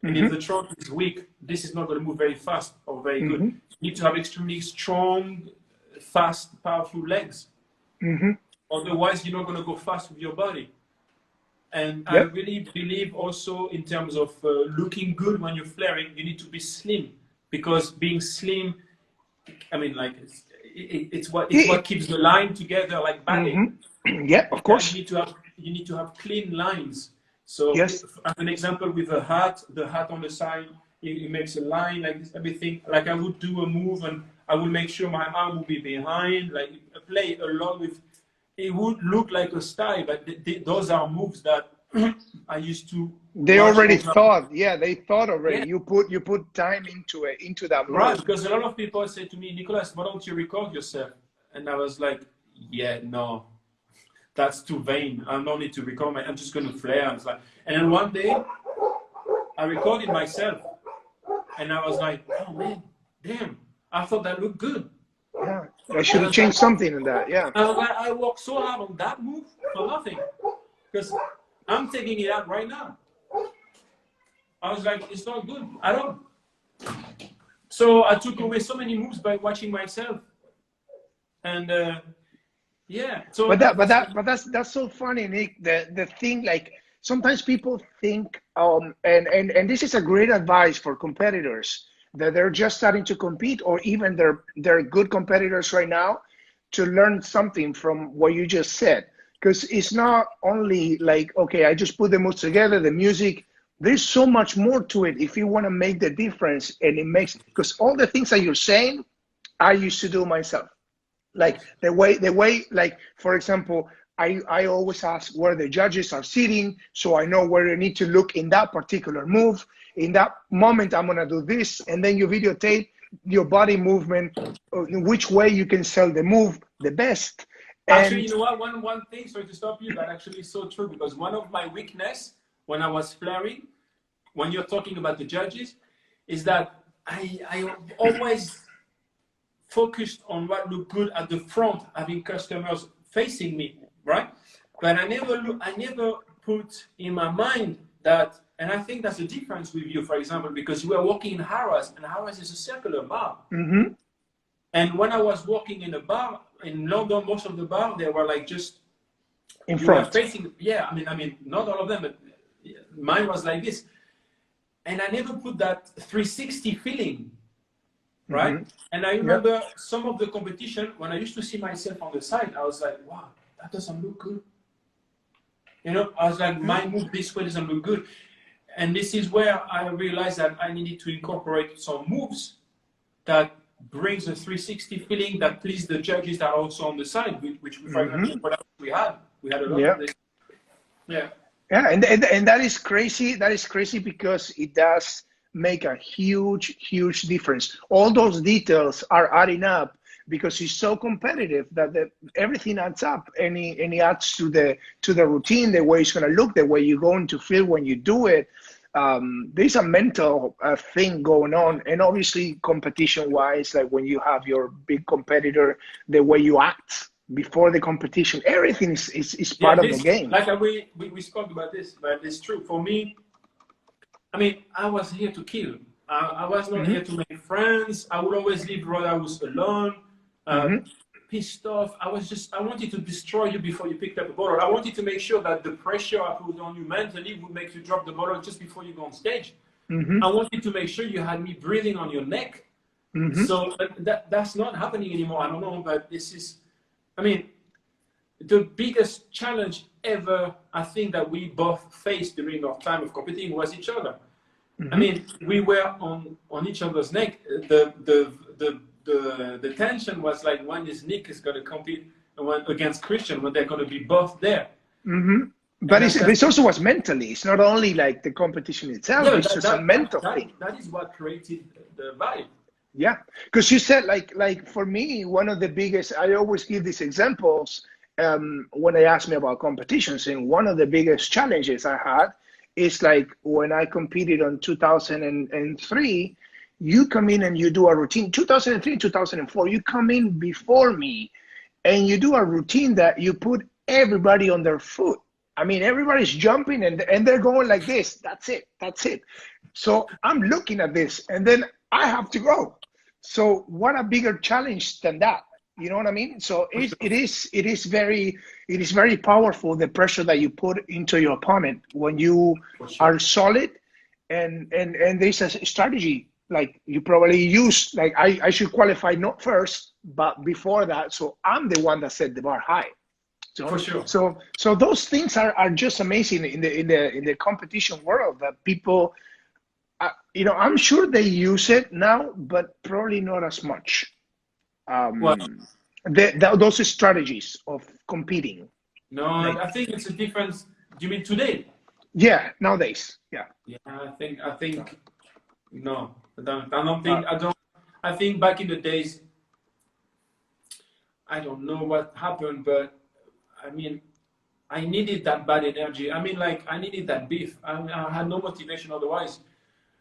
S3: and if the trunk is weak, this is not going to move very fast or very good. You need to have extremely strong, fast, powerful legs. Otherwise, you're not going to go fast with your body. And I really believe also in terms of looking good when you're flaring, you need to be slim, because being slim, I mean, like it's what keeps the line together, like ballet.
S2: Yeah, of course.
S3: You need to have clean lines. So, as an example, with the hat on the side, it makes a line like this. Everything, like I would do a move, and I would make sure my arm would be behind, like play along with. It would look like a style, but those are moves that I used to.
S2: They already thought, they thought already. You put time into that move.
S3: Right, because a lot of people say to me, Nicolas, why don't you record yourself? And I was like, no, that's too vain. I don't need to record. I'm just going to flare. And then one day, I recorded myself, and I was like, oh man, damn, I thought that looked good.
S2: Yeah, I should have changed something in that. Yeah.
S3: I was like, I worked so hard on that move for nothing, because I'm taking it out right now. I was like, it's not good at all. So I took away so many moves by watching myself, and So,
S2: but that's so funny, Nick. The thing, like, sometimes people think, and this is a great advice for competitors that they're just starting to compete, or even they're good competitors right now, to learn something from what you just said. Because it's not only like, okay, I just put the moves together, the music. There's so much more to it if you want to make the difference, and it makes, because all the things that you're saying, I used to do myself. Like the way, like, for example, I always ask where the judges are sitting, so I know where I need to look in that particular move. In that moment, I'm gonna do this, and then you videotape your body movement, in which way you can sell the move the best.
S3: Actually, you know what? One thing, sorry to stop you, that actually is so true, because one of my weakness when I was flaring, when you're talking about the judges, is that I always focused on what looked good at the front, having customers facing me, right? But I never put in my mind that, and I think that's the difference with you, for example, because you were working in Harrods, and Harrods is a circular bar. And when I was working in a bar in London, most of the bars, they were like just
S2: in front.
S3: Facing, I mean, not all of them, but mine was like this. And I never put that 360 feeling right?
S2: Mm-hmm.
S3: And I
S2: Yeah.
S3: remember some of the competition, when I used to see myself on the side, I was like, wow, that doesn't look good. You know, I was like, my move this way doesn't look good. And this is where I realized that I needed to incorporate some moves that brings a 360 feeling that please the judges that are also on the side, which we finally
S2: Mm-hmm.
S3: we had. We had a lot
S2: Yeah.
S3: of this. Yeah.
S2: Yeah, and that is crazy. That is crazy because it does make a huge difference. All those details are adding up because it's so competitive that everything adds up, and it adds to the routine, the way it's going to look, the way you're going to feel when you do it. There's a mental thing going on, and obviously competition-wise, like when you have your big competitor, the way you act before the competition, everything is
S3: Yeah,
S2: part of the
S3: this,
S2: game.
S3: like we spoke about this, but it's true. For me, I mean, I was here to kill. I was not here
S2: Hmm.
S3: to make friends. I would always leave when I was alone, uh,
S2: Hmm.
S3: pissed off. I wanted to destroy you before you picked up the bottle. I wanted to make sure that the pressure I put on you mentally would make you drop the bottle just before you go on stage. I
S2: Hmm.
S3: wanted to make sure you had me breathing on your neck.
S2: Hmm.
S3: So that's not happening anymore. I don't know, but this is, I mean, the biggest challenge ever, I think, that we both faced during our time of competing was each other. I
S2: Hmm.
S3: mean, we were on each other's neck. The tension was like when is Nick is going to compete against Christian, when they're going to be both there.
S2: Hmm. But
S3: And
S2: it's also was mentally. It's not only like the competition itself.
S3: yeah,
S2: It's just a mental thing.
S3: that is what created the vibe.
S2: Yeah, because you said like for me, one of the biggest. I always give these examples when they ask me about competitions, and one of the biggest challenges I had is like when I competed on 2003. You come in and you do a routine. 2003, 2004. You come in before me, and you do a routine that you put everybody on their foot. I mean, everybody's jumping and they're going like this. That's it. That's it. So I'm looking at this, and then I have to go. So what a bigger challenge than that? You know what I mean? So
S3: For sure.
S2: it is very powerful, the pressure that you put into your opponent when you
S3: For sure.
S2: are solid, and there's a strategy like you probably use, like I should qualify not first but before that, so I'm the one that set the bar high.
S3: For
S2: So
S3: sure.
S2: so those things are just amazing in the competition world that people you know, I'm sure they use it now, but probably not as much.
S3: Well,
S2: Those strategies of competing,
S3: no,
S2: like
S3: I think it's a difference. Do you mean today?
S2: yeah, nowadays, yeah.
S3: Yeah, I think no. I don't think
S2: But
S3: I don't. I think back in the days, I don't know what happened, but I mean, I needed that bad energy. I mean, like I needed that beef. I had no motivation otherwise.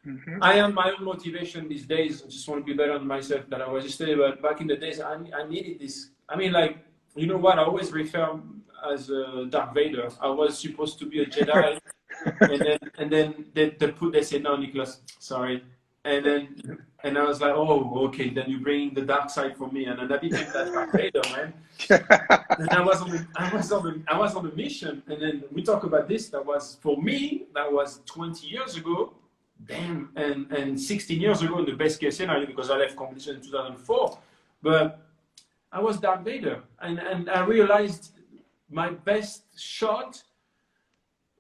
S2: mhm.
S3: I am my own motivation these days. I just want to be better than myself than I was yesterday. But back in the days, I needed this. I mean, like, you know what? I always refer as Darth Vader. I was supposed to be a Jedi, and then they say no, Nicholas, sorry. And I was like, oh, okay. Then you bring the dark side for me, and then I became that Darth Vader, man. And I was on the mission. And then we talk about this. That was for me. That was 20 years ago. Damn, and 16 years ago in the best case scenario, because I left competition in 2004. But I was Darth Vader, and I realized my best shot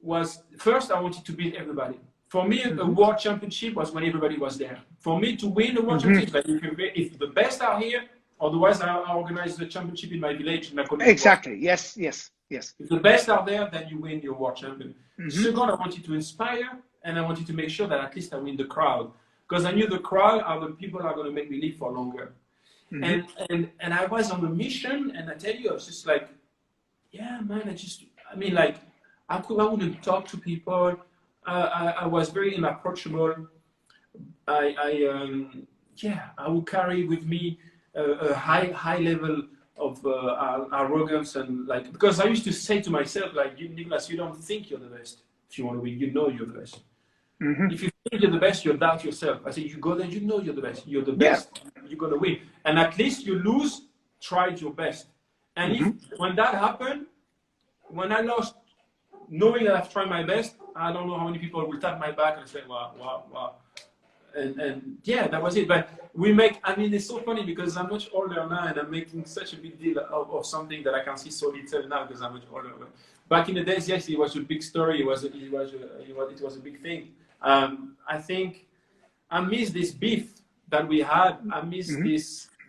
S3: was first I wanted to beat everybody. For me, a
S2: Mhm.
S3: world championship was when everybody was there. For me to win the world
S2: Mhm.
S3: championship, like if the best are here, otherwise I organize the championship in my village in my community.
S2: Exactly. Yes. Yes. Yes.
S3: If the best are there, then you win your world champion.
S2: Hmm.
S3: Second, I wanted to inspire, and I wanted to make sure that at least I win the crowd, because I knew the crowd are the people that are going to make me live for longer.
S2: Hmm.
S3: And I was on a mission, and I tell you, I was just like, yeah, man, I mean, like, I wouldn't talk to people. I was very inapproachable. Yeah, I would carry with me a high level of arrogance, and like, because I used to say to myself, like, Nicholas, you don't think you're the best. If you want to win, you know you're the best.
S2: Hmm.
S3: If you think you're the best, you doubt yourself. I say, you go there, you know you're the best. You're the
S2: Yeah.
S3: best. You're gonna win, and at least you lose. Tried your best, and if
S2: Hmm.
S3: when that happened, when I lost, knowing that I've tried my best, I don't know how many people will tap my back and say, wow, wow, wow. and yeah, that was it. But we make, I mean, it's so funny because I'm much older now and I'm making such a big deal of something that I can see so little now because I'm much older. But back in the days, yes, it was a big story. It was a big thing. I think I miss this beef that we had. I miss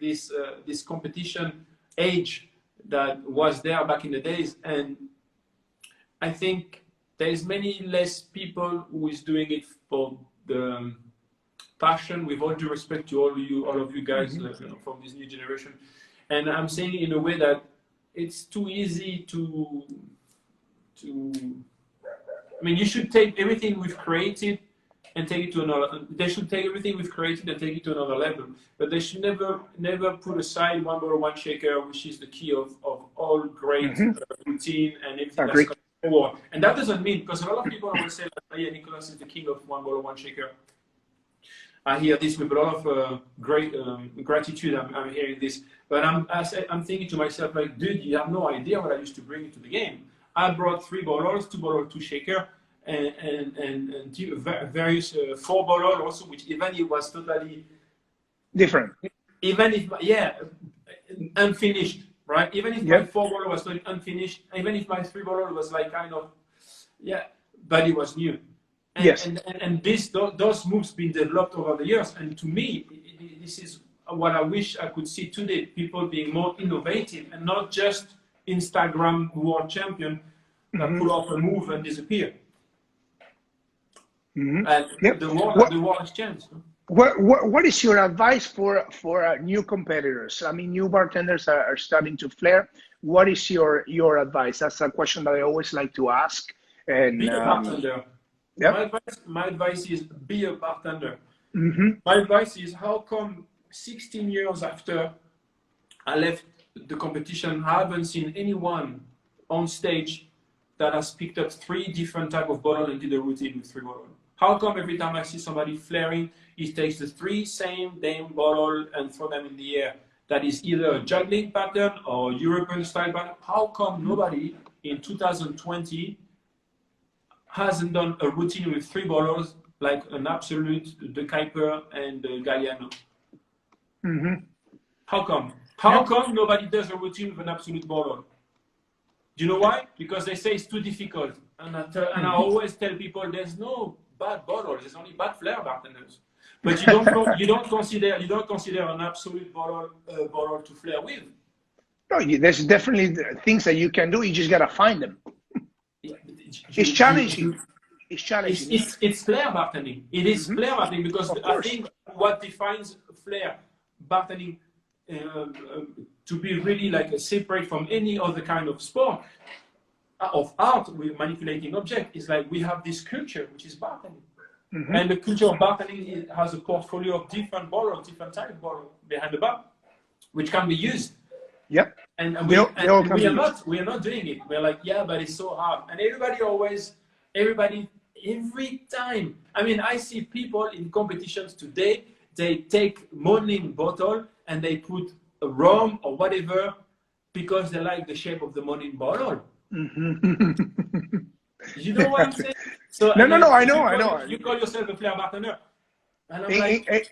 S3: this competition age that was there back in the days, and I think there is many less people who is doing it for the passion. With all due respect to all of you guys from this new generation, and I'm saying in a way that it's too easy to. I mean, you should take everything we've created and take it to another. They should take everything we've created and take it to another level. But they should never put aside one bottle, one shaker, which is the key of all great routine and everything that's coming forward. And that doesn't mean, because a lot of people always say, oh, yeah, Nicolas is the king of one bottle, one shaker. I hear this with a lot of great gratitude. I'm hearing this, but I'm thinking to myself, like, dude, you have no idea what I used to bring into the game. I brought 3 bottles, 2 bottles, 2 shaker, and various 4 bottles also, which even it was totally
S2: different.
S3: Even if, yeah, unfinished, right? Even if my 4 bottle was totally unfinished, even if my 3 bottle was like kind of, yeah, but it was new. And,
S2: yes.
S3: And those moves been developed over the years. And to me, this is what I wish I could see today, people being more innovative and not just Instagram world champion that pull off a move and disappear. And the world has changed.
S2: What is your advice for new competitors? I mean, new bartenders are starting to Flair. What is your advice? That's a question that I always like to ask. And
S3: be a bartender. My advice is be a bartender. My advice is, how come 16 years after I left the competition, I haven't seen anyone on stage that has picked up 3 different type of bottles and did a routine with 3 bottles? How come every time I see somebody flaring, he takes the 3 same damn bottle and throw them in the air? That is either a juggling pattern or European style pattern. How come nobody in 2020 hasn't done a routine with 3 bottles like an Absolute, the Kuiper, and the Galliano? How come? How come nobody does a routine with an Absolute bottle? Do you know why? Because they say it's too difficult. And I always tell people there's no bad bottles, there's only bad Flair bartenders. But you don't consider an Absolute bottle to Flair with. No,
S2: there's definitely things that you can do. You just gotta find them. It's challenging. It's challenging.
S3: It's Flair bartending. It is Flair bartending, because I think what defines Flair bartending to be really like separate from any other kind of sport of art with manipulating object is like we have this culture which is bartending. And the culture of bartending has a portfolio of different bottles, different type of bottles behind the bar, which can be used. And we are not doing it. We're like, yeah, but it's so hard. And every time. I mean, I see people in competitions today, they take morning bottle and they put a rum or whatever because they like the shape of the morning bottle. You know what I'm saying? So,
S2: no, I know.
S3: You call yourself a Flair bartender.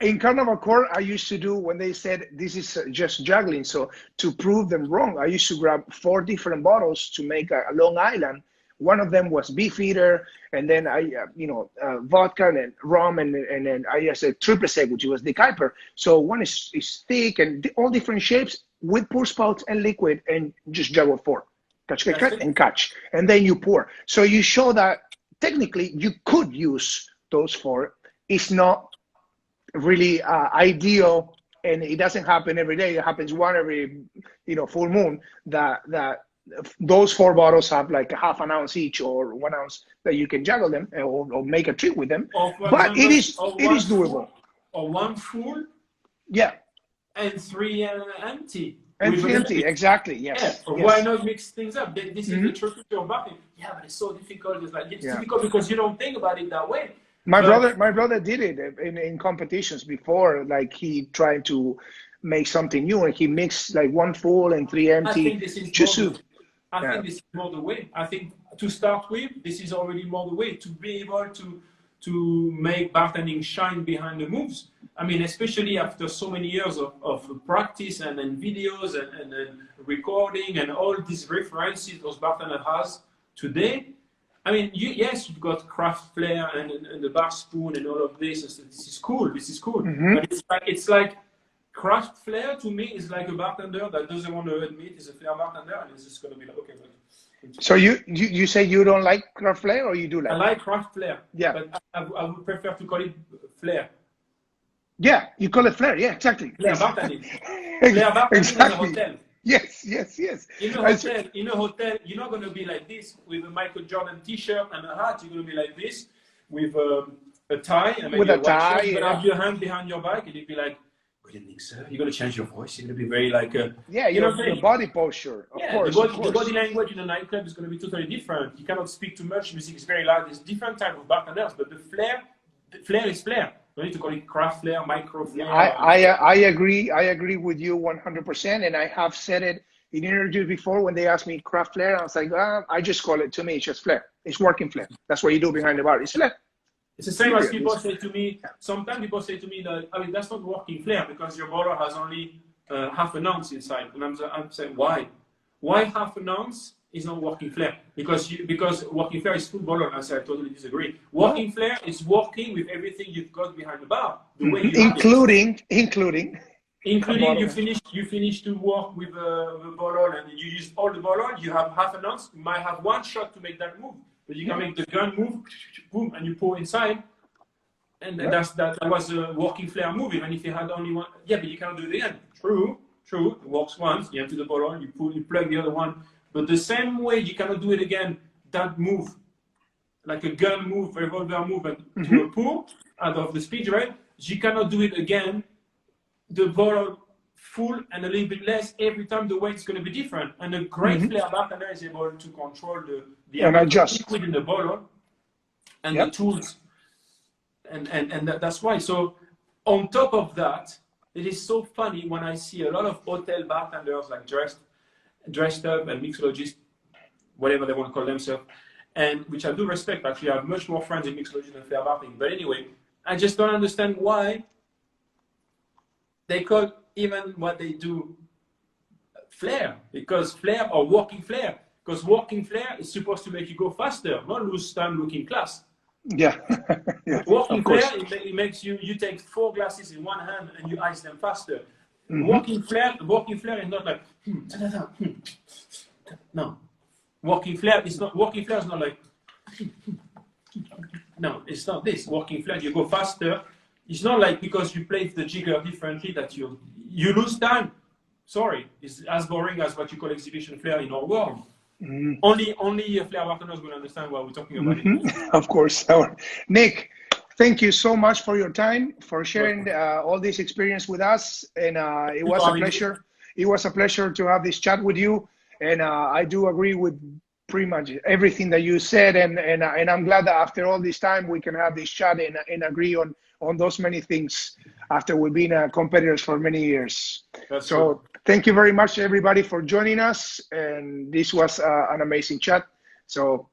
S2: In Carnival Court, I used to do, when they said this is just juggling, so to prove them wrong, I used to grab 4 different bottles to make a Long Island. One of them was Beefeater, and then vodka and rum, and then I just said triple sec, which was the Kuiper. So one is thick and all different shapes with pour spouts and liquid, and just juggle 4. Catch, and then you pour. So you show that technically you could use those 4. It's not really ideal, and it doesn't happen every day. It happens one every full moon that those 4 bottles have like a half an ounce each or 1 ounce that you can juggle them or make a treat with them. But it is doable.
S3: Or 1 full, and 3 empty.
S2: And 3 empty, exactly. Yes.
S3: Why not mix things up? This is the truth of bartending. Yeah, but it's so difficult. It's difficult because you don't think about it that way.
S2: My brother did it in competitions before. Like he tried to make something new, and he mixed like 1 full and 3 empty.
S3: I think this is more the way. I think to start with, this is already more the way to be able to make bartending shine behind the moves. I mean, especially after so many years of practice and videos and recording and all these references those bartender has today. I mean, yes, you've got craft flair and the bar spoon and all of this. This is cool. This is cool. But it's like craft flair to me is like a bartender that doesn't want to admit he's a flair bartender, and it's just going to be like, okay.
S2: So you say you don't like craft flair, or you do like?
S3: I like craft flair.
S2: Yeah.
S3: But I would prefer to call it flair.
S2: Yeah, you call it flair. Yeah, exactly.
S3: Flair bartending. Flair bartending
S2: Exactly.
S3: in a hotel.
S2: Yes.
S3: In a hotel, you're not going to be like this with a Michael Jordan T-shirt and a hat. You're going to be like this with a tie and maybe
S2: with a tie.
S3: You're going to have your hand behind your back, and you'd be like, "Good evening, sir." You're going to change your voice. You're going to be very like,
S2: your body posture. Of course.
S3: The body language in a nightclub is going to be totally different. You cannot speak too much. Music is very loud. There's different type of bartenders, but the flair is flair. You need to call it craft flair, micro flair.
S2: I agree with you 100%, and I have said it in interviews before when they asked me craft flair. I was like, I just call it, to me, it's just flair. It's working flair. That's what you do behind the bar. It's flair.
S3: It's the same as people say to me. Sometimes people say to me that, I mean, that's not working flair because your bottle has only half an ounce inside. And I'm saying, why? Why half an ounce is not working flair? Because working flair is full bottle. I say I totally disagree. Working flair is working with everything you've got behind the bar, the way you
S2: including
S3: you finish to work with the bottle and you use all the bottle. You have half an ounce. You might have one shot to make that move, but you can make the gun move, boom, and you pour inside. And that was a working flair move. Even if you had only one, but you cannot do it again. True. It works once. You empty the bottle, you plug the other one. But the same way you cannot do it again, that move, like a gun move, revolver move, and to a pour out of the speed, right? You cannot do it again, the bottle full and a little bit less every time. The weight's going to be different. And a great flair bartender is able to control the amount of liquid in the bottle and the tools. And that's why. So on top of that, it is so funny when I see a lot of hotel bartenders like dressed up and mixologists, whatever they want to call themselves, and which I do respect. Actually, I have much more friends in mixology than flair bartending. But anyway, I just don't understand why they call even what they do flair, because flair or working flair, because working flair is supposed to make you go faster, not lose time looking class.
S2: Yeah.
S3: Working flair, it makes you take 4 glasses in one hand and you ice them faster. Working flair is not like no. Working flair is not like no, it's not this. Working flair, you go faster. It's not like because you play the jigger differently that you lose time. Sorry, it's as boring as what you call exhibition flair in our world. Only flair bartenders will understand what we're talking about.
S2: Of course. Nick, thank you so much for your time, for sharing all this experience with us. And it was a pleasure. It was a pleasure to have this chat with you. And I do agree with pretty much everything that you said. And I'm glad that after all this time, we can have this chat and agree on those many things after we've been competitors for many years.
S3: That's so.
S2: Thank you very much, everybody, for joining us. And this was an amazing chat. So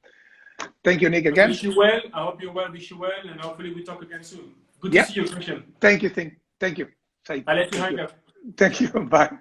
S2: thank you, Nick, again.
S3: I wish you well. I hope you're well. Wish you well. And hopefully we talk again soon. Good to see you, Christian.
S2: Thank you. Thank you.
S3: I'll let you hang up.
S2: Thank you. Bye.